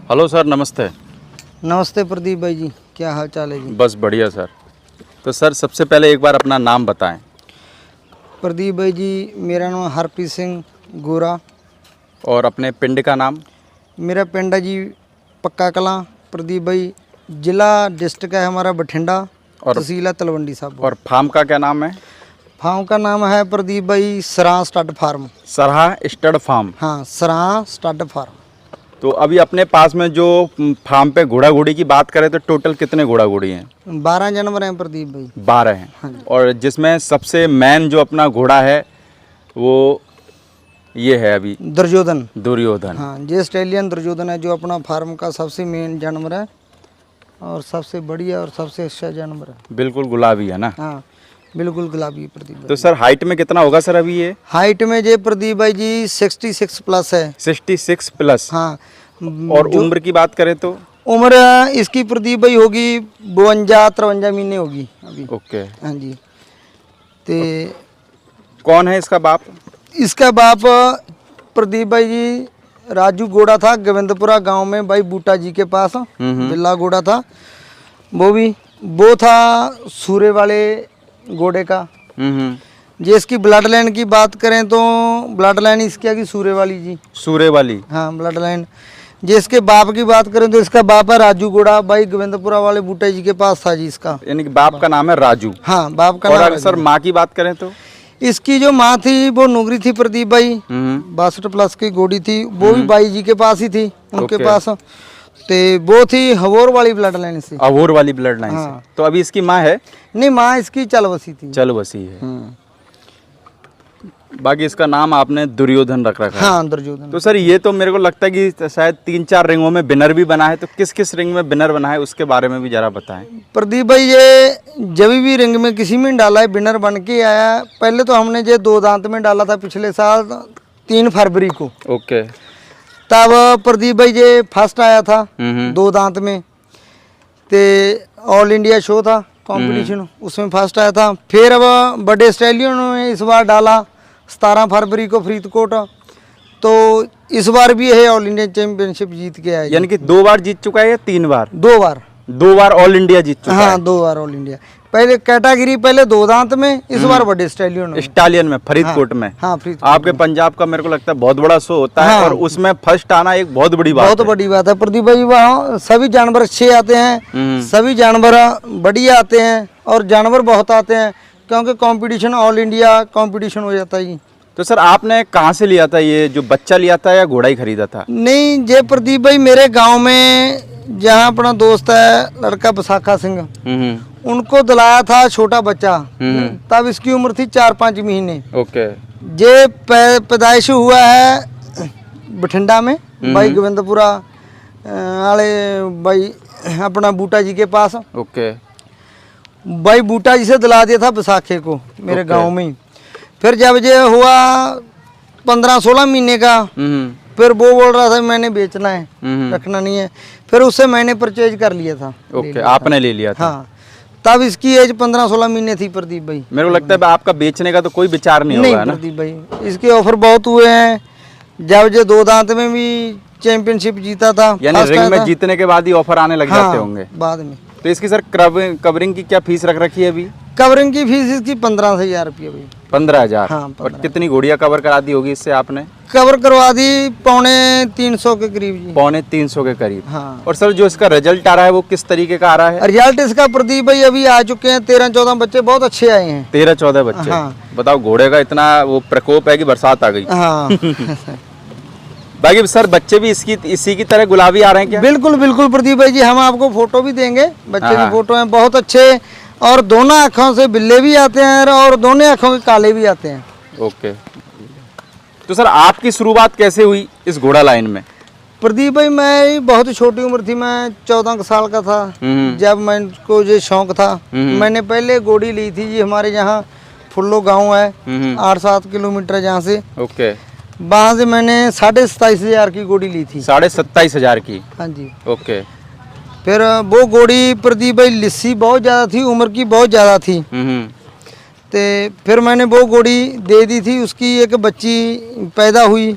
Hello sir, नमस्ते। नमस्ते प्रदीप भाई जी, क्या हाल चाल है जी? बस बढ़िया सर। तो सर सबसे पहले एक बार अपना नाम बताएं। प्रदीप भाई जी, मेरा नाम हरप्रीत सिंह गोरा। और अपने पिंड का नाम? मेरा पिंड है जी पक्का कलां। प्रदीप भाई, जिला डिस्ट्रिक्ट है हमारा बठिंडा, और तहसील है तलवंडी साहब। और फार्म का क्या नाम है? फार्म का नाम है प्रदीप भाई सराह स्टड फार्म। सरहा स्टड फार्म। हाँ, सराह स्टड फार्म। तो अभी अपने पास में जो फार्म पे घोड़ा घोड़ी की बात करें तो टोटल कितने घोड़ा घोड़ी हैं? 12 जानवर हैं प्रदीप भाई। 12 हैं। हाँ जी। और जिसमें सबसे मेन जो अपना घोड़ा है वो ये है अभी दुर्योधन। दुर्योधन। हाँ, ये ऑस्ट्रेलियन दुर्योधन है जो अपना फार्म का सबसे मेन जानवर है और सबसे बढ़िया और सबसे अच्छा जानवर है। बिल्कुल गुलाबी है ना? हाँ, बिल्कुल गुलाबी प्रदीप भाई। तो सर हाइट में कितना होगा सर अभी ये? हाइट में जे प्रदीप भाई जी 66 प्लस है। 66 प्लस। हाँ। और उम्र की बात करें तो? उम्र इसकी प्रदीप भाई होगी 52-53 महीने होगी अभी। ओके। हाँ जी। ते कौन है इसका बाप? इसका बाप प्रदीप भाई जी राजू घोड़ा था, गोविंदपुरा गांव में भाई बूटा जी के पास बिल्ला घोड़ा था। वो था सूरे वाले घोड़े का। जे इसकी ब्लड लाइन की बात करें तो ब्लड लाइन इसकी आ गई सूरे वाली जी। सूरे वाली। हाँ, ब्लड लाइन। जे इसके बाप की बात करें तो इसका बाप है राजू घोड़ा, भाई गोविंदपुरा वाले बूटा जी के पास था जी इसका। यानी कि बाप का नाम है राजू। हाँ, बाप का और नाम अगर है सर जी। माँ की बात करें तो? इसकी जो माँ थी वो नुगरी थी प्रदीप भाई, 62 प्लस की घोड़ी थी। वो भी बाई जी के पास ही थी, उनके पास। ते वो थी हवोर वाली ब्लड लाइन से। अवोर वाली ब्लड लाइन हाँ। से। तो अभी इसकी माँ है? नहीं, माँ इसकी चलवसी थी। चलवसी है। बाकी इसका नाम आपने दुर्योधन रख रखा है। हाँ, दुर्योधन। तो सर ये तो मेरे को लगता है कि शायद 3-4 रिंगों में विनर भी बना है। तो किस किस रिंग में विनर बना है उसके बारे में भी जरा बताएं। प्रदीप भाई ये जब भी रिंग में किसी में डाला है विनर बन के आया। पहले तो हमने ये 2 दांत में डाला था पिछले साल 3 फरवरी को। ओके। तब प्रदीप भाई ये फर्स्ट आया था 2 दांत में। ते ऑल इंडिया शो था कंपटीशन, उसमें फर्स्ट आया था। फिर अब बड़े ऑस्ट्रेलियन ने इस बार डाला 17 फरवरी को फरीदकोट। तो इस बार भी है ऑल इंडिया चैंपियनशिप जीत के आया। यानी कि 2 बार जीत चुका है या 3 बार? 2 बार। 2 बार ऑल इंडिया जीत चुका है। हाँ, 2 बार ऑल इंडिया। पहले कैटेगरी पहले 2 दांत में, इस बार बड़े ऑस्ट्रेलियन में। स्टालियन में फरीदकोट में। हाँ, फरीदकोट। आपके पंजाब का मेरे को लगता है बहुत बड़ा शो होता है। हाँ। और उसमें फर्स्ट आना एक बहुत बड़ी बात बहुत है। बड़ी बात है प्रदीप भाई। वहाँ सभी जानवर अच्छे आते हैं, सभी जानवर बढ़िया आते हैं और जानवर बहुत आते हैं क्योंकि कंपटीशन ऑल इंडिया कंपटीशन हो जाता है जी। तो सर आपने कहाँ से लिया था ये? जो बच्चा लिया था या घोड़ा ही खरीदा था? नहीं, जे प्रदीप भाई मेरे गांव में जहाँ अपना दोस्त है लड़का विशाखा सिंह, उनको दिलाया था छोटा बच्चा। तब इसकी उम्र थी 4-5 महीने। ओके। जे पैदाइश हुआ है बठिंडा में भाई गोविंदपुरा वाले भाई अपना बूटा जी के पास। ओके। भाई बूटा जी से दिला दिया था विशाखे को मेरे गांव में ही। फिर जब ये हुआ 15-16 महीने का, फिर वो बोल रहा था मैंने बेचना है, रखना नहीं है। फिर उससे मैंने परचेज कर लिया था। ओके, आपने ले लिया था। हाँ, तब इसकी एज 15-16 महीने थी प्रदीप भाई। मेरे को लगता है आपका बेचने का तो कोई विचार नहीं होगा ना? प्रदीप भाई इसके ऑफर बहुत हुए हैं। जब ये 2 दांत में भी चैंपियनशिप जीता था, यानी रिंग में जीतने के बाद ही ऑफर आने लग जाते होंगे बाद में। तो इसकी सर कवरिंग की क्या फीस रख रखी है अभी? कवरिंग की फीस इसकी 15,000 रुपये भाई। 15,000। हाँ, और कितनी घोड़ियाँ कवर करा दी होगी इससे आपने? कवर करवा दी 350 के करीब जी। 350 के करीब। हाँ। और सर जो इसका रिजल्ट आ रहा है वो किस तरीके का आ रहा है? रिजल्ट इसका प्रदीप भाई अभी आ चुके हैं 13-14 बच्चे, बहुत अच्छे आए हैं। 13-14 बच्चे। हाँ। बताओ घोड़े का इतना वो प्रकोप है कि बरसात आ गई। हाँ। बाकी सर बच्चे भी इसी की तरह गुलाबी आ रहे हैं क्या? बिल्कुल बिल्कुल प्रदीप भाई जी, हम आपको फोटो भी देंगे। बच्चे हाँ। की फोटो हैं बहुत अच्छे और दोनों आँखों से बिल्ले भी आते हैं और दोनों आँखों के काले भी आते हैं। ओके। तो सर आपकी शुरुआत कैसे हुई इस घोड़ा लाइन में? प्रदीप भाई मैं बहुत ही छोटी उम्र थी, मैं 14 साल का था जब मैंने ये शौक था। मैंने पहले घोड़ी ली थी जी, हमारे यहाँ फुल्लो गांव है 8-7 किलोमीटर जहाँ से। ओके। वहाँ से मैंने 27,500 की घोड़ी ली थी। 27,500 की? हाँ जी। ओके। फिर वो घोड़ी प्रदीप भाई लिस्सी बहुत ज़्यादा थी, उम्र की बहुत ज़्यादा थी। तो फिर मैंने वो घोड़ी दे दी थी, उसकी एक बच्ची पैदा हुई।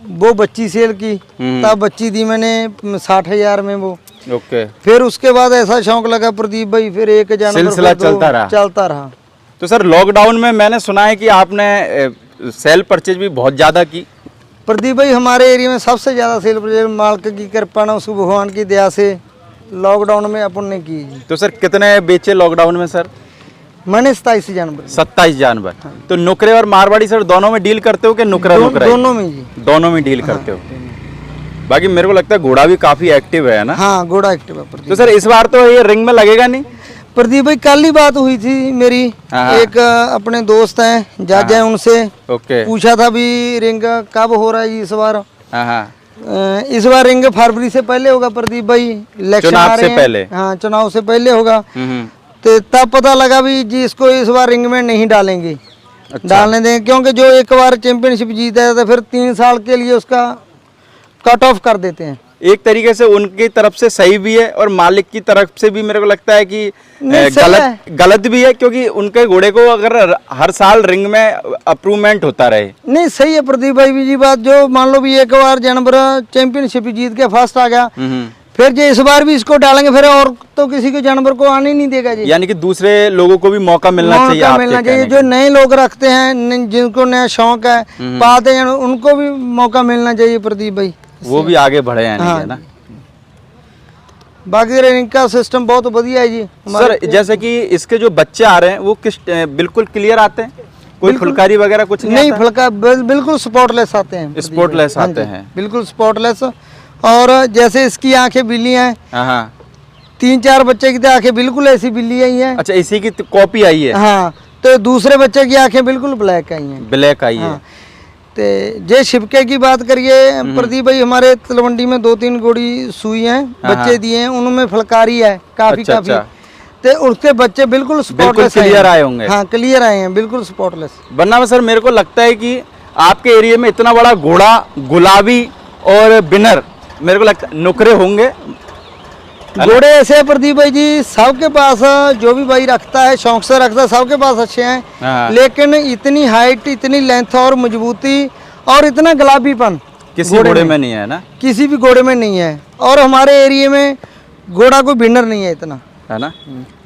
वो बच्ची सेल की, तब बच्ची दी मैंने 60,000 में वो। ओके। फिर उसके बाद ऐसा शौक लगा प्रदीप भाई, फिर एक जानवर सिलसिला चलता रहा। तो सर लॉकडाउन में मैंने सुना है कि आपने सेल परचेज भी बहुत ज़्यादा की। प्रदीप भाई हमारे एरिया में सबसे ज़्यादा सेल परचेज मालिक की कृपा ना, उसको भगवान की दया से लॉकडाउन में अपन ने की जी। तो सर कितने बेचे लॉकडाउन में सर? मैंने 27 जानवर। 27 जानवर। तो नुकरे और मारवाड़ी सर दोनों में डील करते हो कि नुकरा नुकरा? दोनों में जी, दोनों में डील करते हो। बाकी मेरे को लगता है घोड़ा भी काफी एक्टिव है ना? हाँ घोड़ा एक्टिव है प्रदीप। तो सर इस बार तो ये रिंग में लगेगा नहीं? प्रदीप भाई कल ही बात हुई थी मेरी, एक अपने दोस्त हैं जाजा, उनसे ओके पूछा था भी रिंग कब हो रहा है जी इस बार। हाँ, इस बार रिंग फरवरी से पहले होगा प्रदीप भाई, इलेक्शन चुनाव आ रहे से हैं। पहले। हाँ चुनाव से पहले होगा। हम्म। तो तब पता लगा भी जी इसको इस बार रिंग में नहीं डालेंगे। अच्छा। डालने देंगे, क्योंकि जो एक बार चैंपियनशिप जीता है तो फिर 3 साल के लिए उसका कट ऑफ कर देते हैं। एक तरीके से उनकी तरफ से सही भी है और मालिक की तरफ से भी मेरे को लगता है कि नहीं, सही गलत भी है, क्योंकि उनके घोड़े को अगर हर साल रिंग में अप्रूवमेंट होता रहे। नहीं सही है प्रदीप भाई भी जी बात, जो मान लो भी एक बार जानवर चैंपियनशिप जीत के फर्स्ट आ गया, फिर जो इस बार भी इसको डालेंगे फिर और तो किसी के जानवर को आने नहीं देगा जी। यानी कि दूसरे लोगों को भी मौका मिलना चाहिए। मौका मिलना चाहिए, जो नए लोग रखते हैं, जिनको नया शौक है, पालते हैं, उनको भी मौका मिलना चाहिए प्रदीप भाई, वो भी आगे बढ़े हैं। हाँ, है ना? बाकी रिंग का सिस्टम बहुत बढ़िया है जी सर। जैसे कि इसके जो बच्चे आ रहे हैं वो किस बिल्कुल क्लियर आते हैं? कोई फुलकारी वगैरह कुछ नहीं आता? फुलका बिल्कुल स्पॉटलेस आते हैं। स्पॉटलेस आते हैं बिल्कुल स्पॉटलेस। और जैसे इसकी आंखें बिल्ली हैं, हाँ 3-4 बच्चे की तो आंखें बिल्कुल ऐसी बिल्ली आई हैं। अच्छा, इसी की कॉपी आई है? हाँ, तो दूसरे बच्चे की आंखें बिल्कुल ब्लैक आई हैं। ब्लैक आई है। तो जे शिपके की बात करिए प्रदीप भाई, हमारे तलवंडी में 2-3 गोड़ी सुई हैं, बच्चे दिए हैं, उनमें फुलकारी है काफी। तो उसके बच्चे बिल्कुल स्पॉटलेस क्लियर आए होंगे। हाँ क्लियर आए हैं, बिल्कुल स्पॉटलेस। वरना में सर मेरे को लगता है कि आपके एरिया में इतना बड़ा घोड़ा, गुलाबी और बिनर, मेरे को लगता है नुकरे होंगे। घोड़े ऐसे हैं प्रदीप भाई जी, सबके पास जो भी भाई रखता है, शौक से रखता है, सबके पास अच्छे हैं, लेकिन इतनी हाइट, इतनी लेंथ और मजबूती और इतना गुलाबीपन किसी घोड़े में नहीं है ना? किसी भी घोड़े में नहीं है। और हमारे एरिया में घोड़ा कोई विनर नहीं है इतना, है ना?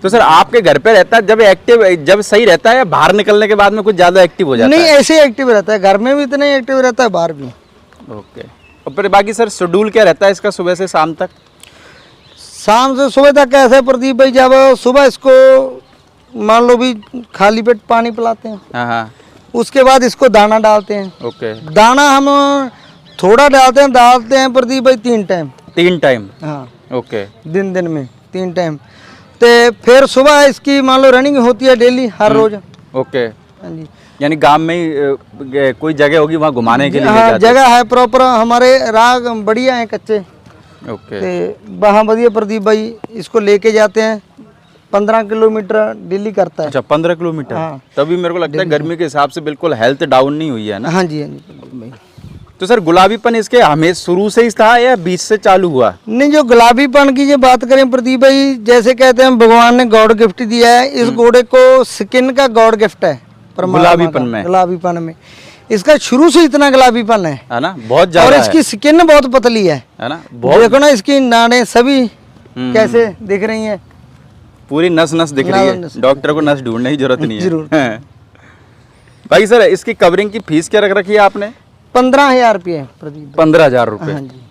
तो सर आपके घर पे रहता है जब एक्टिव, जब सही रहता है, या बाहर निकलने के बाद में कुछ ज्यादा एक्टिव हो जाता है? नहीं, ऐसे एक्टिव रहता है, घर में भी इतना ही एक्टिव रहता है, बाहर भी। ओके। और फिर बाकी सर शेड्यूल क्या रहता है इसका सुबह से शाम तक? शाम से सुबह तक कैसे प्रदीप भाई, जब सुबह इसको मान लो भी खाली पेट पानी पिलाते हैं, हाँ, उसके बाद इसको दाना डालते हैं। ओके। दाना हम थोड़ा डालते हैं प्रदीप भाई 3 टाइम। 3 टाइम? हाँ ओके। दिन में 3 टाइम। तो फिर सुबह इसकी मान लो रनिंग होती है डेली, हर रोज। ओके। हाँ जी। यानी गांव में ही कोई जगह होगी वहाँ घुमाने के लिए? हाँ जगह है प्रॉपर, हमारे राग बढ़िया है कच्चे। ओके। तो वहाँ बढ़िया प्रदीप भाई इसको लेके जाते हैं, 15 किलोमीटर डेली करता है। अच्छा 15 किलोमीटर? हाँ। तभी मेरे को लगता है गर्मी के हिसाब से बिल्कुल हेल्थ डाउन नहीं हुई है ना? हाँ जी, हाँ जी भाई। तो सर गुलाबीपन इसके हमेशा शुरू से ही था या बीच से चालू हुआ? नहीं, जो गुलाबीपन की जो बात करें प्रदीप भाई, जैसे कहते हैं भगवान ने गॉड गिफ्ट दिया है, इस घोड़े को स्किन का गॉड गिफ्ट है गुलाबीपन में। इसका शुरू से इतना गुलाबीपन है ना, बहुत ज्यादा। और इसकी स्किन बहुत पतली है ना? देखो ना, इसकी नाड़े सभी कैसे दिख रही हैं, पूरी नस नस दिख रही है। डॉक्टर को नस ढूंढने की जरूरत नहीं है। जरूर। भाई सर इसकी कवरिंग की फीस क्या रख रखी है आपने? 15,000 रुपये प्रदीप। 15,000 रुपये? हाँ जी।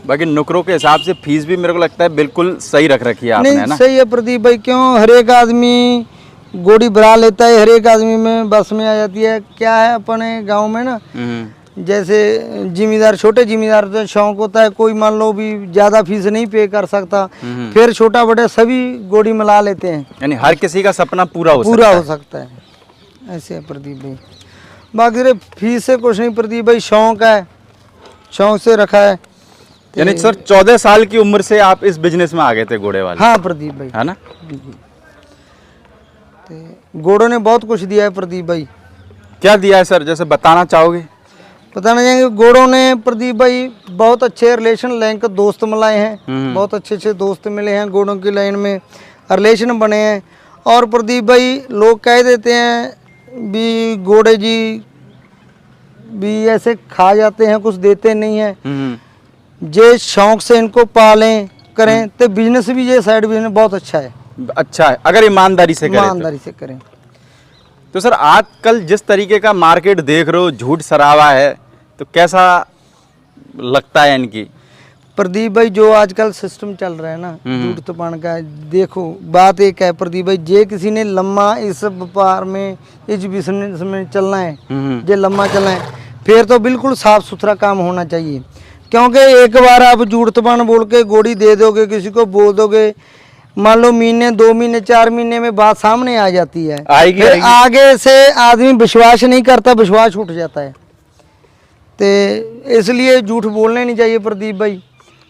बाकी नुकरों के हिसाब से फीस भी मेरे को लगता है बिल्कुल सही रख रखी है आपने, है ना? सही है प्रदीप भाई, क्यों हर एक आदमी गोड़ी भरा लेता है, हर एक आदमी में बस में आ जाती है। क्या है अपने गांव में ना, जैसे जिम्मेदार, छोटे जिम्मेदार का शौक होता है, कोई मान लो भी ज्यादा फीस नहीं पे कर सकता, फिर छोटा बड़ा सभी गोड़ी मिला लेते हैं। यानी हर किसी का सपना पूरा हो सकता है। ऐसे है प्रदीप भाई। बाकी फीस से कुछ नहीं प्रदीप भाई, शौक है, शौक से रखा है। यानी सर 14 साल की उम्र से आप इस बिजनेस में आ गए थे घोड़े वाले? हाँ प्रदीप भाई, है ना? घोड़ों ने बहुत कुछ दिया है प्रदीप भाई। क्या दिया है सर, जैसे बताना चाहोगे? बताना चाहेंगे, घोड़ों ने प्रदीप भाई बहुत अच्छे रिलेशन लैंक दोस्त मिलाए हैं, बहुत अच्छे दोस्त मिले हैं घोड़ों की लाइन में, रिलेशन बने हैं। और प्रदीप भाई लोग कह देते हैं भी घोड़े जी भी ऐसे खा जाते हैं, कुछ देते नहीं है। हम्म। जे शौक से इनको पालें करें तो बिजनेस भी, ये साइड बिजनेस बहुत अच्छा है, अच्छा है अगर ईमानदारी से करें तो। ईमानदारी से करें। तो सर आजकल जिस तरीके का मार्केट देख रहे हो, झूठ शराबा है, तो कैसा लगता है इनकी? प्रदीप भाई जो आजकल सिस्टम चल रहा है ना झूठ तपान का, देखो बात एक है प्रदीप भाई, जे किसी ने लम्बा इस व्यापार में, इस बिजनेस में चलना है, जे लम्बा चलना है, फिर तो बिल्कुल साफ सुथरा काम होना चाहिए। क्योंकि एक बार आप झूठ तपान बोल के गोड़ी दे दोगे, किसी को बोल दोगे, मान लो महीने 2 महीने 4 महीने में बात सामने आ जाती है, फिर आगे से आदमी विश्वास नहीं करता, विश्वास उठ जाता है। तो इसलिए झूठ बोलने नहीं चाहिए प्रदीप भाई।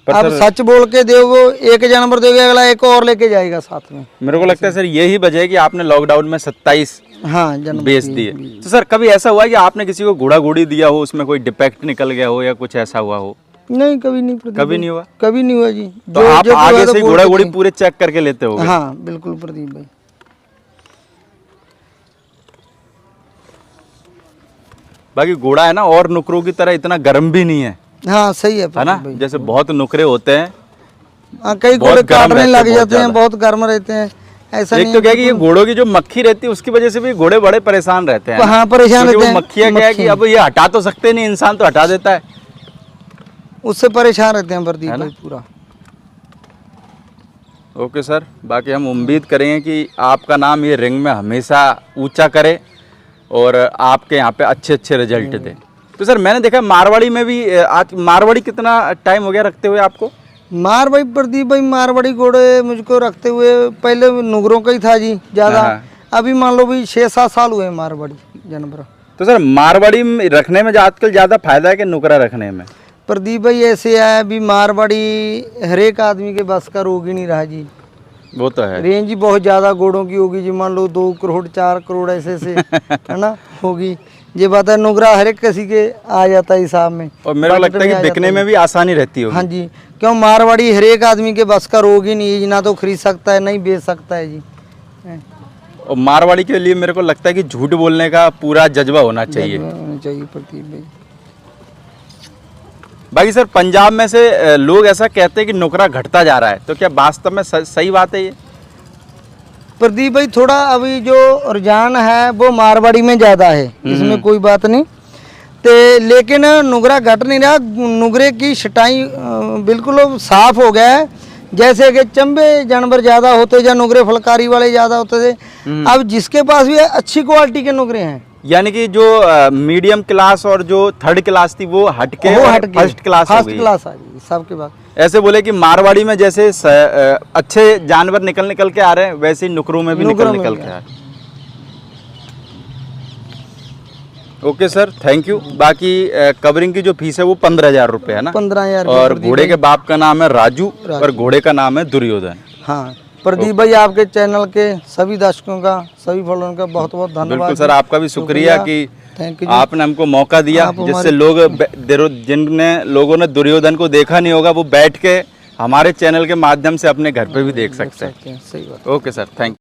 आप सच बोल के दोगे, एक जानवर दोगे, अगला एक और लेके जाएगा साथ में। मेरे को लगता है सर यही वजह है कि आपने लॉकडाउन में 27 जानवर बेच दिए। तो सर कभी ऐसा हुआ कि आपने किसी को घोड़ा घोड़ी दिया हो, उसमें कोई डिफेक्ट निकल गया हो या कुछ ऐसा हुआ हो? नहीं, कभी नहीं प्रदीप, कभी नहीं हुआ? कभी नहीं हुआ जी। तो आप आगे से घोड़ा घोड़ी पूरे चेक करके लेते हो? हाँ बिल्कुल प्रदीप भाई। बाकी घोड़ा है ना और नुकरों की तरह इतना गर्म भी नहीं है। हाँ सही है ना, जैसे बहुत नुकरे होते हैं, हाँ कई घोड़े काटने लग जाते हैं, बहुत गर्म रहते हैं। ऐसा एक तो क्या है कि ये घोड़ों की जो मक्खी रहती है उसकी वजह से भी घोड़े बड़े परेशान रहते हैं। हाँ परेशान रहते हैं। वो मक्खियाँ क्या है कि अब ये हटा तो सकते नहीं, इंसान तो हटा देता है, उससे परेशान रहते हैं प्रदीप भाई पूरा। ओके सर, बाकी हम उम्मीद करेंगे कि आपका नाम ये रिंग में हमेशा ऊंचा करे और आपके यहाँ पे अच्छे अच्छे रिजल्ट दे। तो सर मैंने देखा मारवाड़ी में भी, आज मारवाड़ी कितना टाइम हो गया रखते हुए आपको? मारवाड़ी प्रदीप भाई, मारवाड़ी घोड़े मुझको रखते हुए पहले नुगरों का ही था जी ज़्यादा, अभी मान लो भाई 6-7 साल हुए मारवाड़ी जानवर। तो सर मारवाड़ी में रखने में आजकल ज़्यादा फायदा है कि नुकरा रखने में? प्रदीप भाई ऐसे है, अभी मारवाड़ी हर एक आदमी के बस का रोग ही नहीं रहा जी। वो तो है, रेंज ही बहुत ज़्यादा घोड़ों की होगी जी, मान लो 2 करोड़ 4 करोड़ ऐसे से है ना होगी। ये बात है, नुगरा हर एक किसी के आ जाता है हिसाब में, और मेरे को लगता है कि बिकने में भी आसानी रहती है। हाँ जी, क्यों मारवाड़ी हर एक आदमी के बस का रोग ही नहीं है जी, ना तो खरीद सकता है नहीं बेच सकता है जी। और मारवाड़ी के लिए मेरे को लगता है कि झूठ बोलने का पूरा जज्बा होना चाहिए प्रदीप भाई। बाकी सर पंजाब में से लोग ऐसा कहते हैं कि नुकरा घटता जा रहा है, तो क्या वास्तव में सही बात है ये? प्रदीप भाई थोड़ा अभी जो रुझान है वो मारवाड़ी में ज़्यादा है, इसमें कोई बात नहीं, तो लेकिन नुगरा घट नहीं रहा। नुगरे की छटाई बिल्कुल साफ हो गया है, जैसे कि चंबे जानवर ज़्यादा होते या नुगरे फलकारी वाले ज़्यादा होते थे, अब जिसके पास भी अच्छी क्वालिटी के नुगरे हैं, यानी कि जो मीडियम क्लास और जो 3rd क्लास थी वो हटके फर्स्ट क्लास आ गई सबके बाद। ऐसे बोले कि मारवाड़ी में जैसे अच्छे जानवर निकल के आ रहे हैं, वैसे ही नुकरों में भी निकल के आ रहे हैं। Okay sir, thank you. बाकी कवरिंग की जो फीस है वो 15,000 रुपये है ना? 15,000। और घोड़े के बाप का नाम है राजू और घोड़े का नाम है दुर्योधन। हाँ प्रदीप भाई, आपके चैनल के सभी दर्शकों का, सभी फॉलोअर्स का बहुत बहुत धन्यवाद। बिल्कुल सर, आपका भी शुक्रिया कि आपने हमको मौका दिया, जिससे लोग जिन लोगों ने दुर्योधन को देखा नहीं होगा वो बैठ के हमारे चैनल के माध्यम से अपने घर पे भी देख सकते हैं। सही बात। Okay sir, thank you.